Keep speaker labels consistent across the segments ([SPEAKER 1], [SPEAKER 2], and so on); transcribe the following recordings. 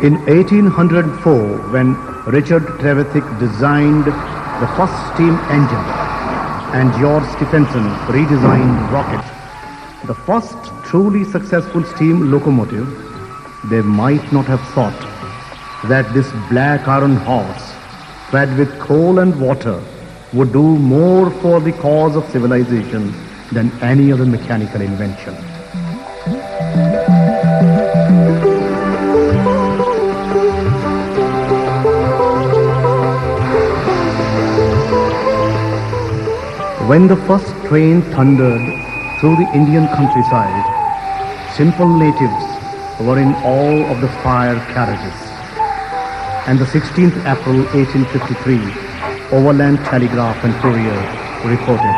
[SPEAKER 1] In 1804, when Richard Trevithick designed the first steam engine and George Stephenson redesigned rocket, the first truly successful steam locomotive, they might not have thought that this black iron horse, fed with coal and water, would do more for the cause of civilization than any other mechanical invention. When the first train thundered through the Indian countryside, simple natives were in awe of the fire carriages. And the 16th April 1853, Overland Telegraph and Courier reported,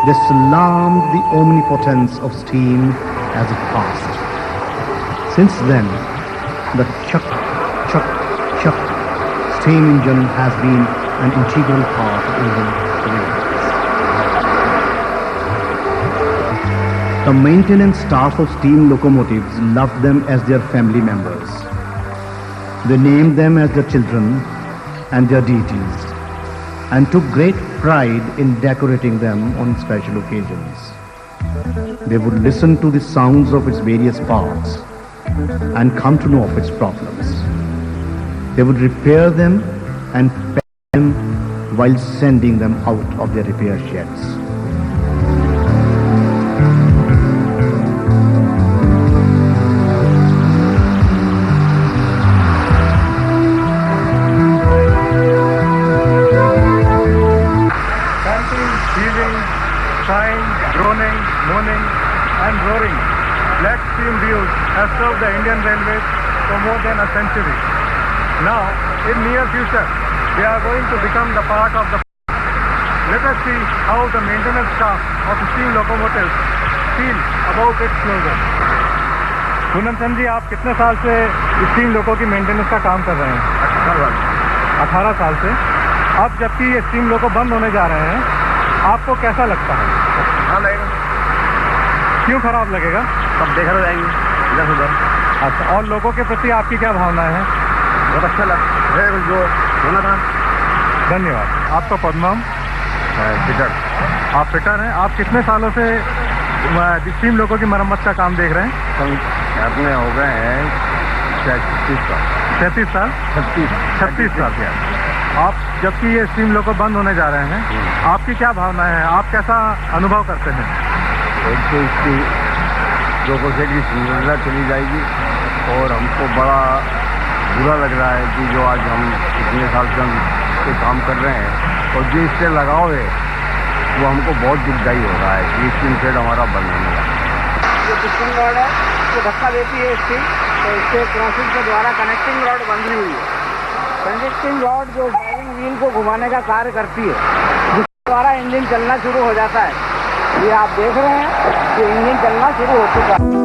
[SPEAKER 1] they salaamed the omnipotence of steam as it passed. Since then, the chuck, chuck, chuck steam engine has been an integral part of Indian railways. The maintenance staff of steam locomotives loved them as their family members. They named them as their children and their deities, and took great pride in decorating them on special occasions. They would listen to the sounds of its various parts and come to know of its problems. They would repair them and paint them while sending them out of their repair sheds.
[SPEAKER 2] Groaning, moaning and roaring, black steam wheels have served the Indian Railways for more than a century. Now, in near future, they are going to become the part of the Let us see how the maintenance staff of steam locomotives feel about its closure. Poonam Chand ji, आप कितने साल से steam लोको की maintenance का काम कर रहे हैं? 18 साल से। अब जबकि ये स्टीम लोको बंद होने जा रहे हैं, आपको कैसा लगता है?
[SPEAKER 3] खराब लगेगा।
[SPEAKER 2] क्यों खराब लगेगा?
[SPEAKER 3] सब देखा जाएंगे इधर उधर।
[SPEAKER 2] अच्छा, और लोगों के प्रति आपकी क्या भावनाएं हैं?
[SPEAKER 3] बहुत अच्छा लगा जो होना था।
[SPEAKER 2] धन्यवाद। आपका पदनाम?
[SPEAKER 3] फिटर।
[SPEAKER 2] आप फिटर हैं। आप कितने सालों से स्टीम लोको की मरम्मत का काम देख रहे हैं?
[SPEAKER 3] अपने हो गए हैं 36 साल।
[SPEAKER 2] 36 साल? 36 साल के। आप जबकि ये स्टीम लोको बंद होने जा रहे हैं, आपकी क्या भावनाएं हैं? आप कैसा अनुभव करते हैं?
[SPEAKER 3] एक तो इसकी लोगों से की सुंदरता चली जाएगी और हमको बड़ा बुरा लग रहा है कि जो आज हम इतने साल से हम इससे काम कर रहे हैं और जो इससे लगाव है वो हमको बहुत दुखदायी हो रहा है कि स्टीम शेड हमारा बंद होने लगा।
[SPEAKER 4] जो पिस्टन रॉड है वो धक्का देती है स्टीम, तो इससे क्रॉसिंग के द्वारा कनेक्टिंग रॉड बंधी हुई है। कनेक्टिंग रॉड जो ड्राइविंग व्हील को घुमाने का कार्य करती है, जिसके द्वारा इंजन चलना शुरू हो जाता है। ये आप देख रहे हैं कि इंजन चलना शुरू हो चुका है।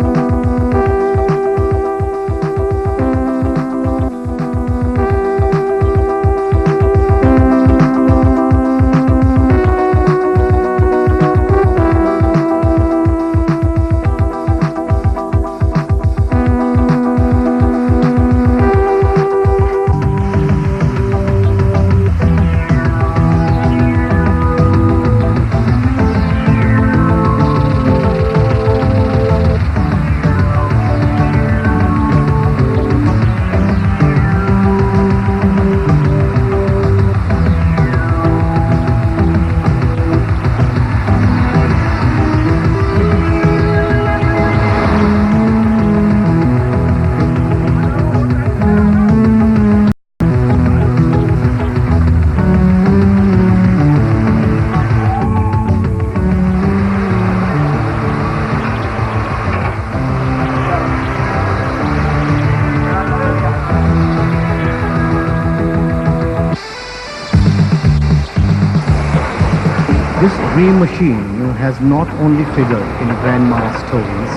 [SPEAKER 1] This dream machine has not only figured in grandma's stories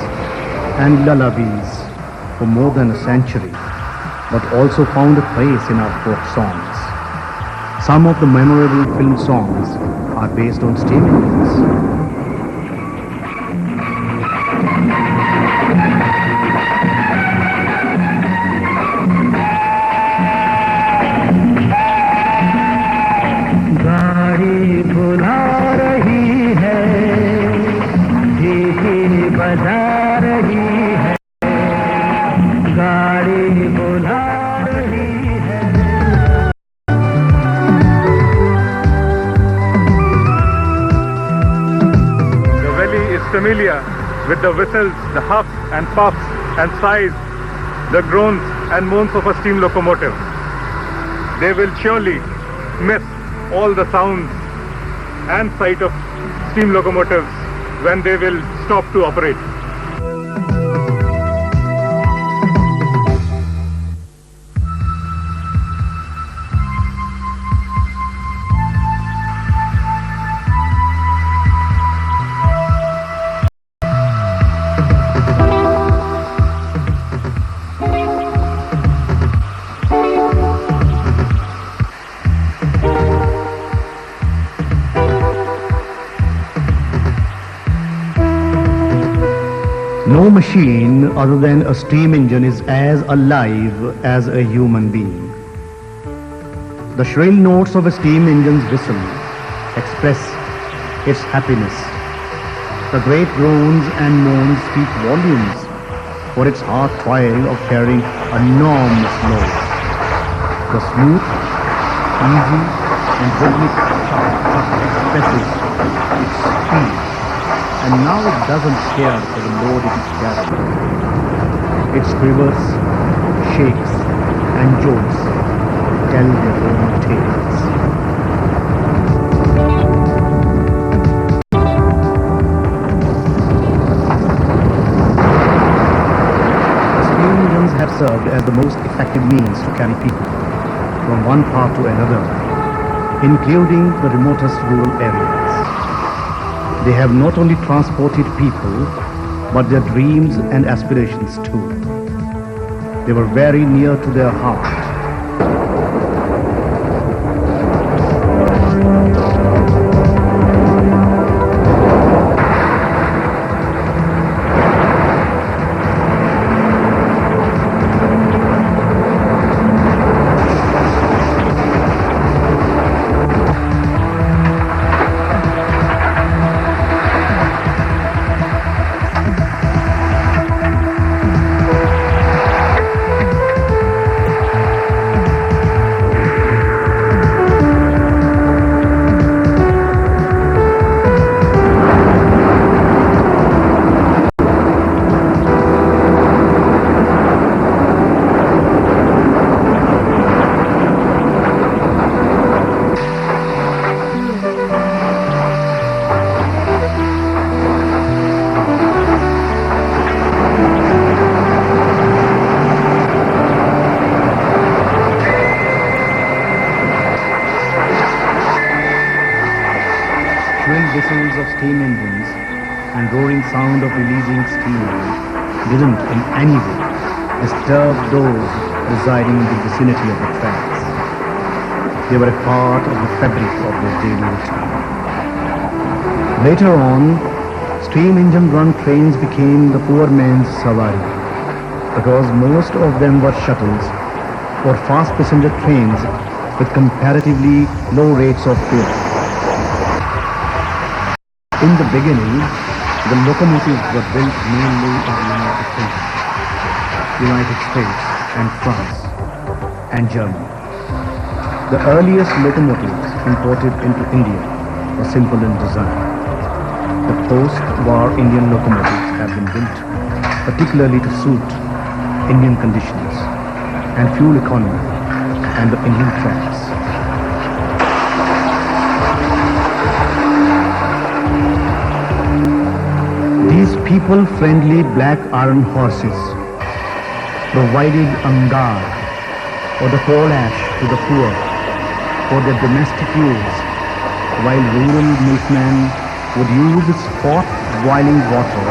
[SPEAKER 1] and lullabies for more than a century, but also found a place in our folk songs. Some of the memorable film songs are based on steam engines.
[SPEAKER 2] familiar with the whistles, the huffs and puffs and sighs, the groans and moans of a steam locomotive. They will surely miss all the sounds and sight of steam locomotives when they will stop to operate.
[SPEAKER 1] No machine other than a steam engine is as alive as a human being. The shrill notes of a steam engine's whistle express its happiness. The great groans and moans speak volumes for its hard toil of carrying enormous loads. The smooth, easy and rhythmic chuck expresses its speed. And now it doesn't care for the load it is carrying. It quivers, shakes, and jolts tell their own tales. Steam engines have served as the most effective means to carry people from one part to another, including the remotest rural areas. They have not only transported people, but their dreams and aspirations too. They were very near to their heart. Whistles of steam engines and roaring sound of releasing steam didn't in any way disturb those residing in the vicinity of the tracks. They were a part of the fabric of their daily routine. Later on, steam engine run trains became the poor man's savari because most of them were shuttles or fast passenger trains with comparatively low rates of fare. In the beginning, the locomotives were built mainly in the United States and France and Germany. The earliest locomotives imported into India were simple in design. The post-war Indian locomotives have been built particularly to suit Indian conditions and fuel economy and the Indian tracks. These people-friendly black iron horses provided angar or the coal ash to the poor for their domestic use, while rural milkman would use spot boiling water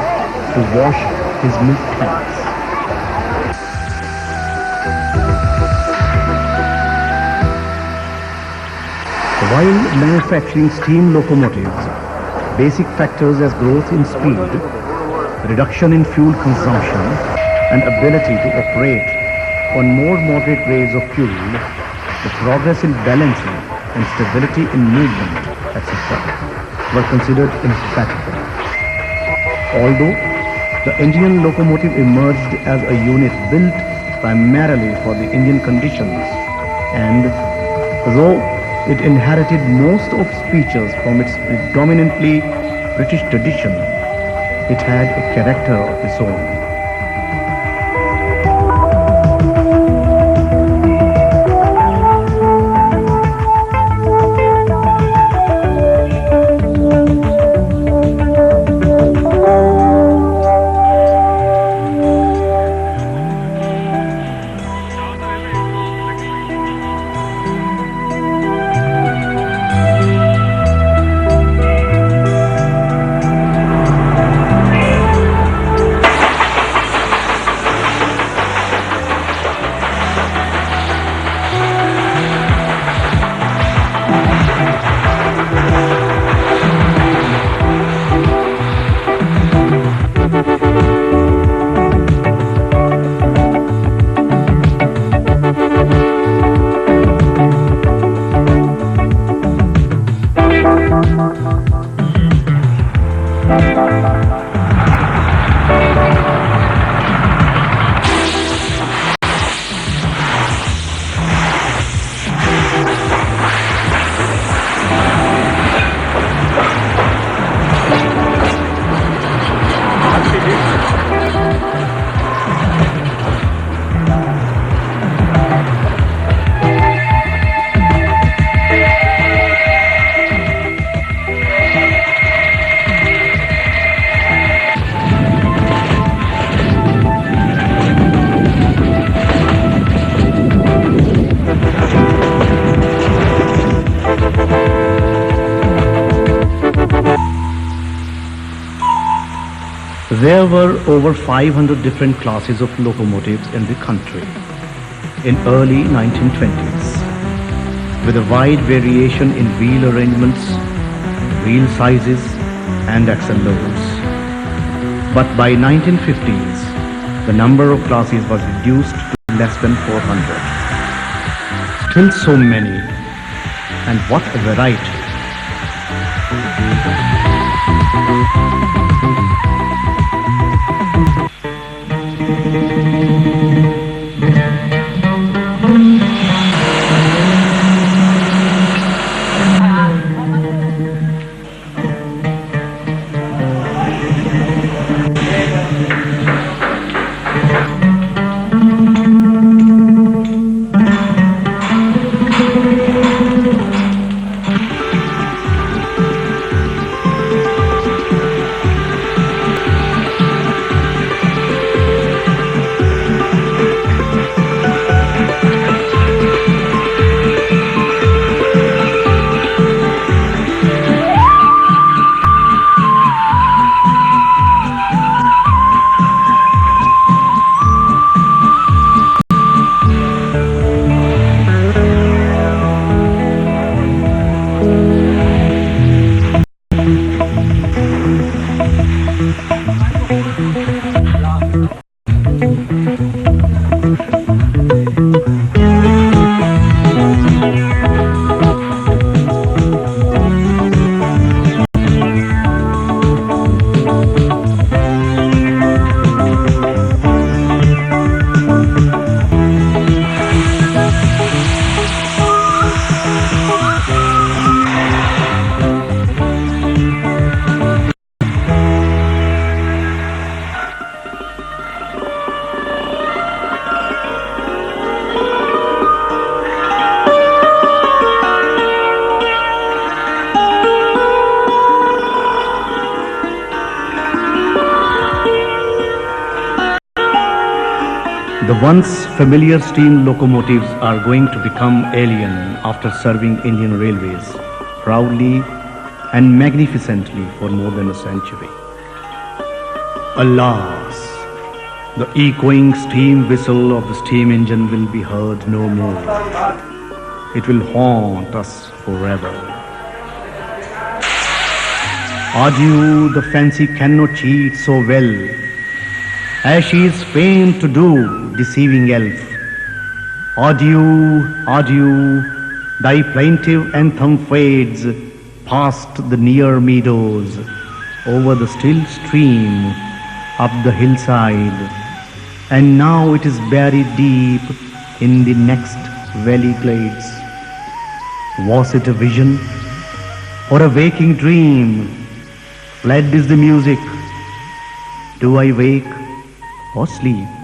[SPEAKER 1] to wash his milk cans. While manufacturing steam locomotives, basic factors as growth in speed, reduction in fuel consumption, and ability to operate on more moderate grades of fuel, the progress in balancing and stability in movement, etc., were considered incompatible. Although the Indian locomotive emerged as a unit built primarily for the Indian conditions, and though it inherited most of its features from its predominantly British tradition, It had a character of its own. There were over 500 different classes of locomotives in the country in early 1920s, with a wide variation in wheel arrangements, wheel sizes and axle loads. But by 1950s, the number of classes was reduced to less than 400. Still so many, and what a variety! The once familiar steam locomotives are going to become alien after serving Indian Railways proudly and magnificently for more than a century. Alas, the echoing steam whistle of the steam engine will be heard no more. It will haunt us forever. Adieu, the fancy cannot cheat so well, as she is famed to do, deceiving elf. Adieu, adieu, thy plaintive anthem fades past the near meadows, over the still stream, up the hillside, and now it is buried deep in the next valley glades. Was it a vision or a waking dream? Fled is the music, Do I wake or sleep?